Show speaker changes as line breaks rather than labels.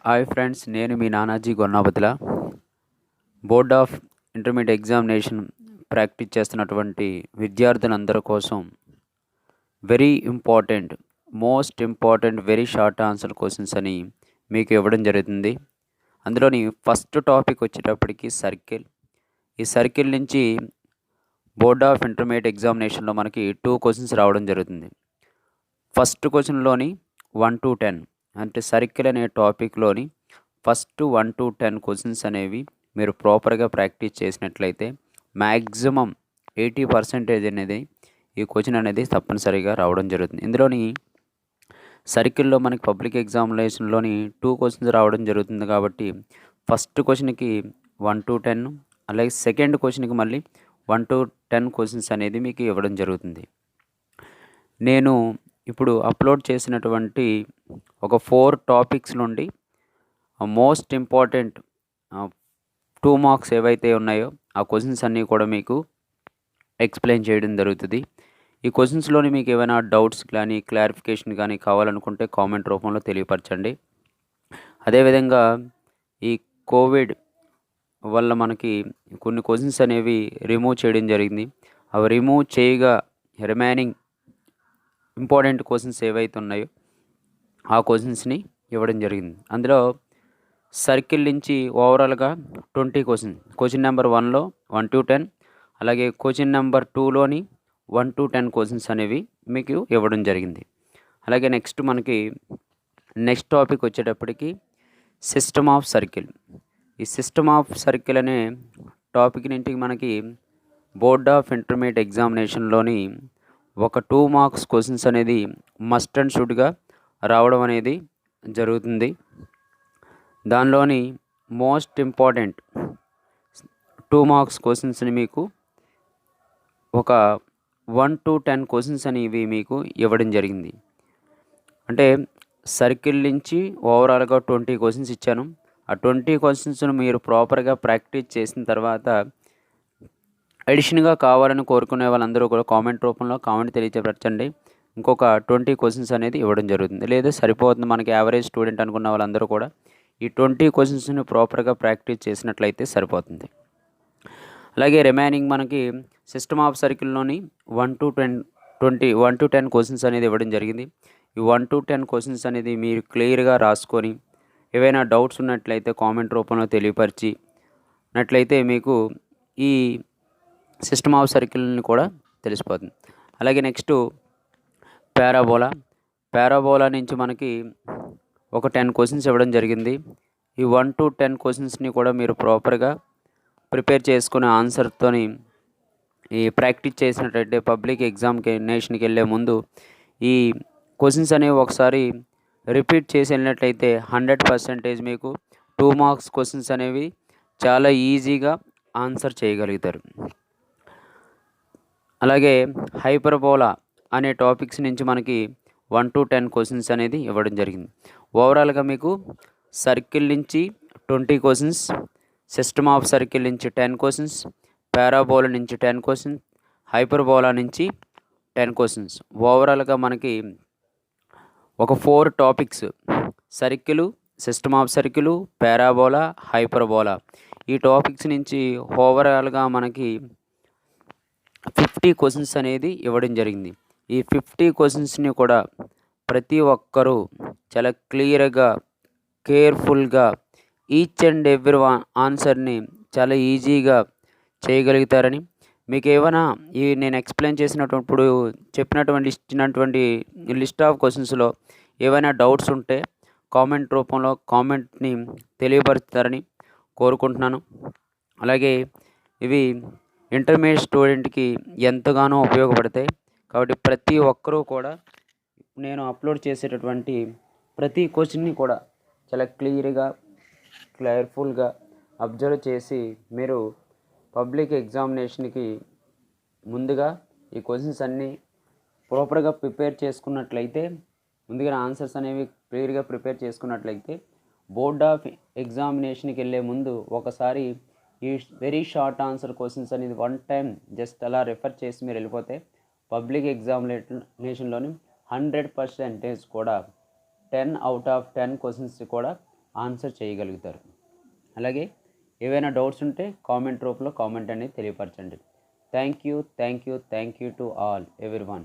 Hi friends, నేను మీ Nanaji Gonnabathula. Board of intermediate examination practice చేస్తున్నటువంటి విద్యార్థులందరి కోసం very important, most important, very short answer questions అని మీకు ఇవ్వడం జరుగుతుంది. అందులోని ఫస్ట్ టాపిక్ వచ్చేటప్పటికి సర్కిల్. ఈ సర్కిల్ నుంచి బోర్డ్ ఆఫ్ ఇంటర్మీడియట్ ఎగ్జామినేషన్లో మనకి 2 క్వశ్చన్స్ రావడం జరుగుతుంది. ఫస్ట్ క్వశ్చన్లోని 1 to 10 అంటే సర్కిల్ అనే టాపిక్లోని ఫస్ట్ 1 to 10 క్వశ్చన్స్ అనేవి మీరు ప్రాపర్గా ప్రాక్టీస్ చేసినట్లయితే మ్యాక్సిమం 80% అనేది ఈ క్వశ్చన్ అనేది తప్పనిసరిగా రావడం జరుగుతుంది. ఇందులోని సర్కిల్లో మనకి పబ్లిక్ ఎగ్జామినేషన్లోని 2 క్వశ్చన్స్ రావడం జరుగుతుంది కాబట్టి ఫస్ట్ క్వశ్చన్కి 1 to 10, అలాగే సెకండ్ క్వశ్చన్కి మళ్ళీ 1 to 10 క్వశ్చన్స్ అనేది మీకు ఇవ్వడం జరుగుతుంది. నేను ఇప్పుడు అప్లోడ్ చేసినటువంటి ఒక 4 టాపిక్స్ నుండి మోస్ట్ ఇంపార్టెంట్ 2 మార్క్స్ ఏవైతే ఉన్నాయో ఆ క్వశ్చన్స్ అన్నీ కూడా మీకు ఎక్స్ప్లెయిన్ చేయడం జరుగుతుంది. ఈ క్వశ్చన్స్లోని మీకు ఏమైనా డౌట్స్ కానీ క్లారిఫికేషన్ కానీ కావాలనుకుంటే కామెంట్ రూపంలో తెలియపరచండి. అదేవిధంగా ఈ కోవిడ్ వల్ల మనకి కొన్ని క్వశ్చన్స్ అనేవి రిమూవ్ చేయడం జరిగింది. అవి రిమూవ్ చేయగా రిమైనింగ్ ఇంపార్టెంట్ క్వశ్చన్స్ ఏవైతే ఉన్నాయో ఆ క్వశ్చన్స్ని ఇవ్వడం జరిగింది. అందులో సర్కిల్ నుంచి ఓవరాల్గా 20 క్వశ్చన్ నెంబర్ 1లో 1 to 10, అలాగే క్వశ్చన్ నెంబర్ 2లోని 1 to 10 క్వశ్చన్స్ అనేవి మీకు ఇవ్వడం జరిగింది. అలాగే నెక్స్ట్ టాపిక్ వచ్చేటప్పటికి సిస్టమ్ ఆఫ్ సర్కిల్. ఈ సిస్టమ్ ఆఫ్ సర్కిల్ అనే టాపిక్ నుండి మనకి బోర్డ్ ఆఫ్ ఇంటర్మీడియట్ ఎగ్జామినేషన్లోని ఒక 2 మార్క్స్ క్వశ్చన్స్ అనేది మస్ట్ అండ్ షుడ్గా రావడం అనేది జరుగుతుంది. దానిలోని మోస్ట్ ఇంపార్టెంట్ 2 మార్క్స్ క్వశ్చన్స్ని మీకు ఒక 1 to 10 క్వశ్చన్స్ అనేవి మీకు ఇవ్వడం జరిగింది. అంటే సర్కిల్ నుంచి ఓవరాల్గా 20 క్వశ్చన్స్ ఇచ్చాను. ఆ 20 క్వశ్చన్స్ను మీరు ప్రాపర్గా ప్రాక్టీస్ చేసిన తర్వాత అడిషన్గా కావాలని కోరుకునే వాళ్ళందరూ కూడా కామెంట్ రూపంలో కామెంట్ తెలియపరచండి. ఇంకొక 20 క్వశ్చన్స్ అనేది ఇవ్వడం జరుగుతుంది. లేదా సరిపోతుంది మనకి యావరేజ్ స్టూడెంట్ అనుకున్న వాళ్ళందరూ కూడా ఈ 20 క్వశ్చన్స్ని ప్రాపర్గా ప్రాక్టీస్ చేసినట్లయితే సరిపోతుంది. అలాగే రిమైనింగ్ మనకి సిస్టమ్ ఆఫ్ సర్కిల్లోని 1 to 10 క్వశ్చన్స్ అనేది ఇవ్వడం జరిగింది. ఈ 1 to 10 క్వశ్చన్స్ అనేది మీరు క్లియర్గా రాసుకొని ఏవైనా డౌట్స్ ఉన్నట్లయితే కామెంట్ రూపంలో తెలియపరిచినట్లయితే మీకు ఈ సిస్టమ్ ఆఫ్ సర్కిల్ని కూడా తెలిసిపోతుంది. అలాగే నెక్స్ట్ పారాబోలా నుంచి మనకి ఒక 10 క్వశ్చన్స్ ఇవ్వడం జరిగింది. ఈ 1 to 10 క్వశ్చన్స్ని కూడా మీరు ప్రాపర్గా ప్రిపేర్ చేసుకునే ఆన్సర్తోని ఈ ప్రాక్టీస్ చేసినట్లయితే పబ్లిక్ ఎగ్జామినేషన్కి వెళ్ళే ముందు ఈ క్వశ్చన్స్ అనేవి ఒకసారి రిపీట్ చేసి వెళ్ళినట్లయితే 100% మీకు 2 మార్క్స్ క్వశ్చన్స్ అనేవి చాలా ఈజీగా ఆన్సర్ చేయగలుగుతారు. అలాగే హైపర్బోలా అనే టాపిక్స్ నుంచి మనకి 1 to 10 క్వశ్చన్స్ అనేది ఇవ్వడం జరిగింది. ఓవరాల్గా మీకు సర్కిల్ నుంచి 20 క్వశ్చన్స్, సిస్టమ్ ఆఫ్ సర్కిల్ నుంచి 10 క్వశ్చన్స్, పారాబోలా నుంచి 10 క్వశ్చన్స్, హైపర్బోలా నుంచి 10 క్వశ్చన్స్, ఓవరాల్గా మనకి ఒక 4 topics circle, system of circle, parabola, hyperbola ఈ టాపిక్స్ నుంచి ఓవరాల్గా మనకి 50 క్వశ్చన్స్ అనేది ఇవ్వడం జరిగింది. ఈ 50 క్వశ్చన్స్ని కూడా ప్రతి ఒక్కరూ చాలా క్లియర్గా, కేర్ఫుల్గా ఈచ్ అండ్ ఎవ్రీ ఆన్సర్ని చాలా ఈజీగా చేయగలుగుతారని, మీకు ఏమైనా నేను ఎక్స్ప్లెయిన్ చేసినప్పుడు ఇచ్చినటువంటి లిస్ట్ ఆఫ్ క్వశ్చన్స్లో ఏవైనా డౌట్స్ ఉంటే కామెంట్ రూపంలో కామెంట్ని తెలియపరుస్తారని కోరుకుంటున్నాను. అలాగే ఇవి ఇంటర్మీడియట్ స్టూడెంట్కి ఎంతగానో ఉపయోగపడతాయి కాబట్టి ప్రతి ఒక్కరూ కూడా నేను అప్లోడ్ చేసేటటువంటి ప్రతి క్వశ్చన్ని కూడా చాలా క్లియర్గా, క్లారిఫుల్గా అబ్జర్వ్ చేసి మీరు పబ్లిక్ ఎగ్జామినేషన్కి ముందుగా ఈ క్వశ్చన్స్ అన్నీ ప్రాపర్గా ప్రిపేర్ చేసుకున్నట్లయితే, ముందుగా ఆన్సర్స్ అనేవి క్లియర్గా ప్రిపేర్ చేసుకున్నట్లయితే బోర్డ్ ఆఫ్ ఎగ్జామినేషన్కి వెళ్ళే ముందు ఒకసారి ఈ వెరీ షార్ట్ ఆన్సర్ క్వశ్చన్స్ అనేది 1 time జస్ట్ అలా రెఫర్ చేసి మీరు వెళ్ళిపోతే పబ్లిక్ ఎగ్జామినేషన్లోని 100% కూడా 10 out of 10 క్వశ్చన్స్ కూడా ఆన్సర్ చేయగలుగుతారు. అలాగే ఏవైనా డౌట్స్ ఉంటే కామెంట్ రూపంలో కామెంట్ అనేది తెలియపరచండి. Thank you to all everyone.